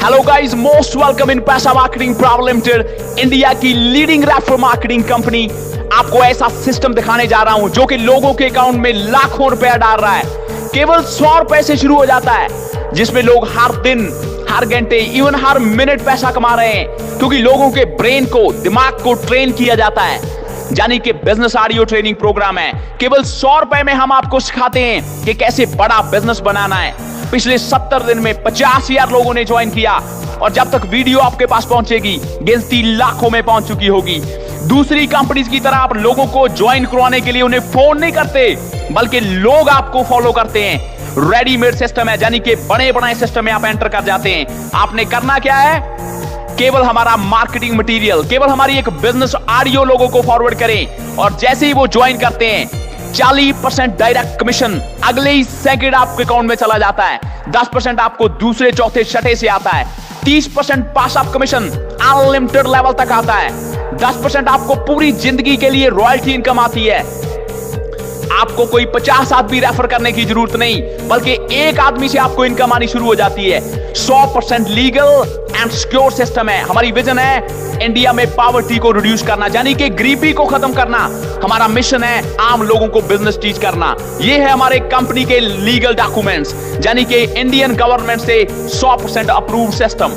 Hello guys, most welcome in पैसा marketing private limited, India की leading referral marketing company. आपको ऐसा system दिखाने जा रहा हूं जो कि लोगों के अकाउंट में लाखों रुपया डाल रहा है। केवल 100 रुपए से शुरू हो जाता है, जिसमें लोग हर दिन, हर घंटे, इवन हर मिनट पैसा कमा रहे हैं, क्योंकि लोगों के ब्रेन को, दिमाग को ट्रेन किया जाता है। यानी कि बिजनेस ऑडियो ट्रेनिंग प्रोग्राम है। केवल 100 रुपए में हम आपको सिखाते हैं कि कैसे बड़ा बिजनेस बनाना है। पिछले 70 दिन में 50,000 लोगों ने ज्वाइन किया, और जब तक वीडियो आपके पास पहुंचेगी गिनती लाखों में पहुंच चुकी होगी। दूसरी कंपनीज की तरह आप लोगों को ज्वाइन करवाने के लिए उन्हें फोन नहीं करते, बल्कि लोग आपको फॉलो करते हैं। रेडीमेड सिस्टम है, यानी कि बड़े बड़े सिस्टम में आप एंटर कर जाते हैं। आपने करना क्या है? केवल हमारा मार्केटिंग मटेरियल, केवल हमारी एक बिजनेस ऑडियो लोगों को फॉरवर्ड करें, और जैसे ही वो ज्वाइन करते हैं 40% डायरेक्ट कमीशन अगले ही सेकंड आपके अकाउंट में चला जाता है। 10% आपको दूसरे, चौथे, छठे से आता है। 30% पास अप कमीशन अनलिमिटेड लेवल तक आता है। 10% आपको पूरी जिंदगी के लिए रॉयल्टी इनकम आती है। आपको कोई 50 आदमी रेफर करने की जरूरत नहीं, बल्कि एक आदमी से आपको इनकम आनी शुरू हो जाती है। 100% लीगल एंड सिक्योर सिस्टम है। हमारी विजन है इंडिया में पॉवर्टी को रिड्यूस करना, यानी कि गरीबी को खत्म करना। हमारा मिशन है आम लोगों को बिजनेस टीच करना। यह है हमारे कंपनी के लीगल डॉक्यूमेंट्स, यानी कि इंडियन गवर्नमेंट से 100% अप्रूव्ड सिस्टम।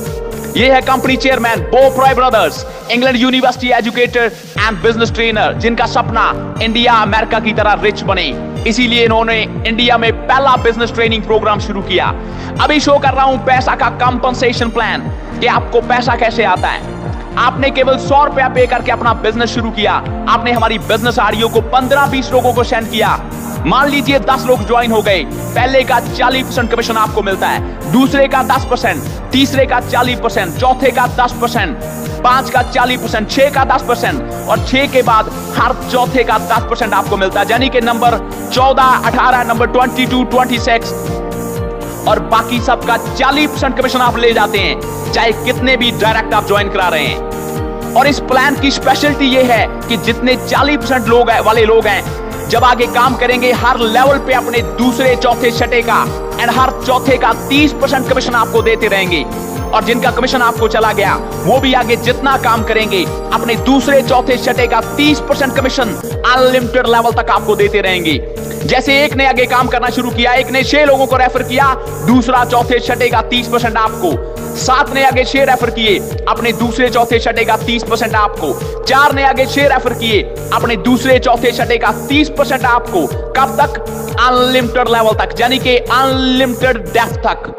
यह है कंपनी चेयरमैन बो fry brothers, England university educator and business trainer, जिनका सपना इंडिया अमेरिका की तरह रिच बने। इसीलिए इन्होंने इंडिया में पहला बिजनेस ट्रेनिंग प्रोग्राम शुरू किया। अभी शो कर रहा हूं पैसा का कंपनसेशन प्लान, कि आपको पैसा कैसे आता है। आपने केवल 100 रुपया पे करके अपना बिजनेस शुरू किया। आपने हमारी बिजनेस ऑडियो को 15-20 लोगों को सेंड किया। मान लीजिए 10 लोग ज्वाइन हो गए। पहले का 40% कमीशन आपको मिलता है, दूसरे का 10%, तीसरे का 40%, चौथे का 10%, 5 का 40%, 6 का 10%, और 6 के बाद हर चौथे का 10% आपको मिलता है। यानी कि नंबर 14, 18, नंबर 22, 26 और बाकी सबका 40% कमीशन आप ले जाते हैं, चाहे कितने भी डायरेक्ट आप ज्वाइन करा रहे हैं। और इस प्लान की स्पेशलिटी ये है कि जितने 40% लोग वाले लोग हैं, जब आगे काम करेंगे हर लेवल पे अपने दूसरे, चौथे, छठे का एंड हर चौथे का 30% कमीशन आपको देते रहेंगे। और जिनका कमीशन आपको चला गया वो भी आगे जितना काम करेंगे अपने दूसरे, चौथे, छठे का 30% कमीशन अनलिमिटेड लेवल तक आपको देते रहेंगे। जैसे एक ने आगे काम करना शुरू किया, एक ने 6 लोगों को रेफर किया, दूसरा, चौथे, छठे का 30% आपको। 7 ने आगे 6 रेफर किए, अपने दूसरे, चौथे, छठे का 30% आपको। 4 ने आगे 6 रेफर किए, अपने दूसरे, चौथे, छठे का 30% आपको। कब तक? अनलिमिटेड लेवल तक, यानी कि अनलिमिटेड डेप्थ तक।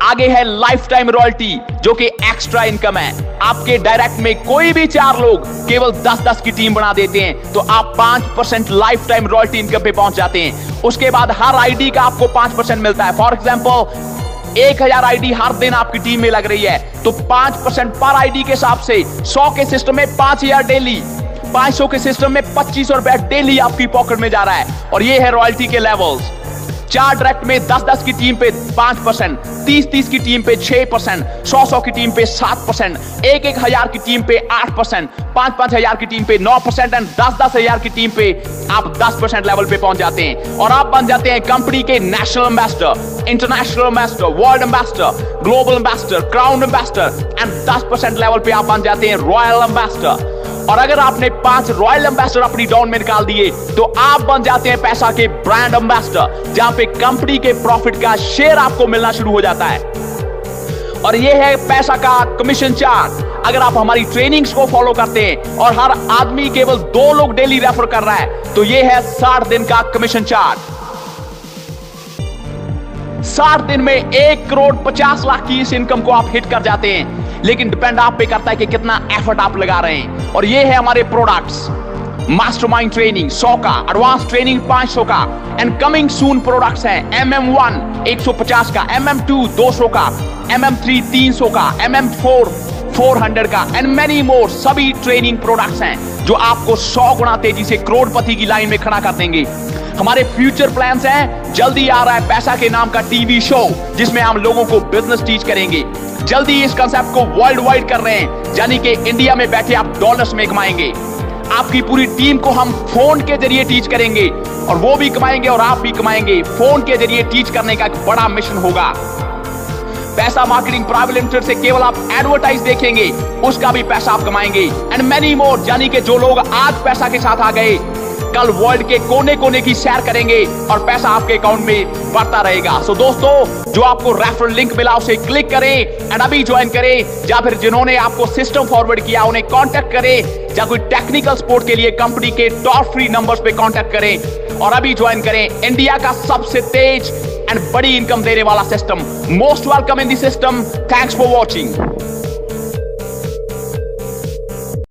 आगे है लाइफ टाइम रॉयल्टी, जो कि एक्स्ट्रा इनकम है। आपके डायरेक्ट में कोई भी 4 लोग केवल 10-10 की टीम बना देते हैं, तो आप 5% लाइफ टाइम रॉयल्टी इनकम पे पहुंच जाते हैं। उसके बाद हर आईडी का आपको 5% मिलता है। फॉर एग्जाम्पल 1000 आईडी हर दिन आपकी टीम में लग रही है, तो 5% पर आईडी के हिसाब से 100 के सिस्टम में 5000 डेली, 500 के सिस्टम में 2500 रुपया डेली आपकी पॉकेट में जा रहा है। और ये है रॉयल्टी के लेवल्स। 4 डायरेक्ट में 10-10 की टीम पे 5%, 30-30 की टीम पे 6%, 100-100 की टीम पे 7%, 1-1000 की टीम पे 8%, 5-5 की टीम पे 9% एंड 10-10 की टीम पे आप 10% लेवल पे पहुंच जाते हैं। और आप बन जाते हैं कंपनी के national ambassador, international ambassador, world ambassador, global ambassador, crown ambassador and 10% level पे आप बन जाते हैं रॉयल एम्बेसडर। और अगर आपने 5 रॉयल एम्बेसडर अपनी डाउन में निकाल दिए, तो आप बन जाते हैं पैसा के ब्रांड एम्बेसडर, जहां पे कंपनी के प्रॉफिट का शेयर आपको मिलना शुरू हो जाता है। और यह है पैसा का कमीशन चार्ट। अगर आप हमारी ट्रेनिंग्स को फॉलो करते हैं और हर आदमी केवल 2 लोग डेली रेफर कर रहा है, तो यह है 60 दिन का कमीशन चार्ट। 60 दिन में 1,50,00,000 की इस इनकम को आप हिट कर जाते हैं। लेकिन डिपेंड आप पे करता है कि कितना एफर्ट आप लगा रहे हैं। और ये है हमारे प्रोडक्ट्स। मास्टरमाइंड ट्रेनिंग 100 का, एडवांस ट्रेनिंग 500 का एंड कमिंग सून प्रोडक्ट्स हैं। MM1 150 का, MM2 200 का, MM3 300 का, MM4 400 का एंड मेनी मोर। सभी ट्रेनिंग प्रोडक्ट्स हैं जो आपको 100 गुना तेजी से करोड़पति की लाइन में खड़ा कर देंगे। हमारे फ्यूचर प्लान्स हैं। जल्दी आ रहा है पैसा के नाम का टीवी शो, जिसमें हम लोगों को बिजनेस टीच करेंगे। जल्दी इस कंसेप्ट को वर्ल्ड वाइड कर रहे हैं, यानी कि इंडिया में बैठे आप डॉलर्स में कमाएंगे। आपकी पूरी टीम को हम फोन के जरिए टीच करेंगे, और वो भी कमाएंगे और आप भी कमाएंगे। फोन के जरिए टीच करने का एक बड़ा मिशन होगा। पैसा मार्केटिंग प्राइवेट लिमिटेड से केवल आप एडवर्टाइज देखेंगे, उसका भी पैसा आप कमाएंगे। एंड मैनी मोर, यानी कि जो लोग आज पैसा के साथ आ गए, कल वर्ल्ड के कोने कोने की सैर करेंगे और पैसा आपके अकाउंट में बढ़ता रहेगा। सो दोस्तों, जो आपको रेफरल लिंक मिला उसे क्लिक करें एंड अभी ज्वाइन करें, या फिर जिन्होंने आपको सिस्टम फॉरवर्ड किया उन्हें कांटेक्ट करें, या कोई टेक्निकल सपोर्ट के लिए कंपनी के टॉप फ्री नंबर्स पे कांटेक्ट करें और अभी ज्वाइन करें इंडिया का सबसे तेज एंड बड़ी इनकम देने वाला system. Most welcome in the system. Thanks for watching.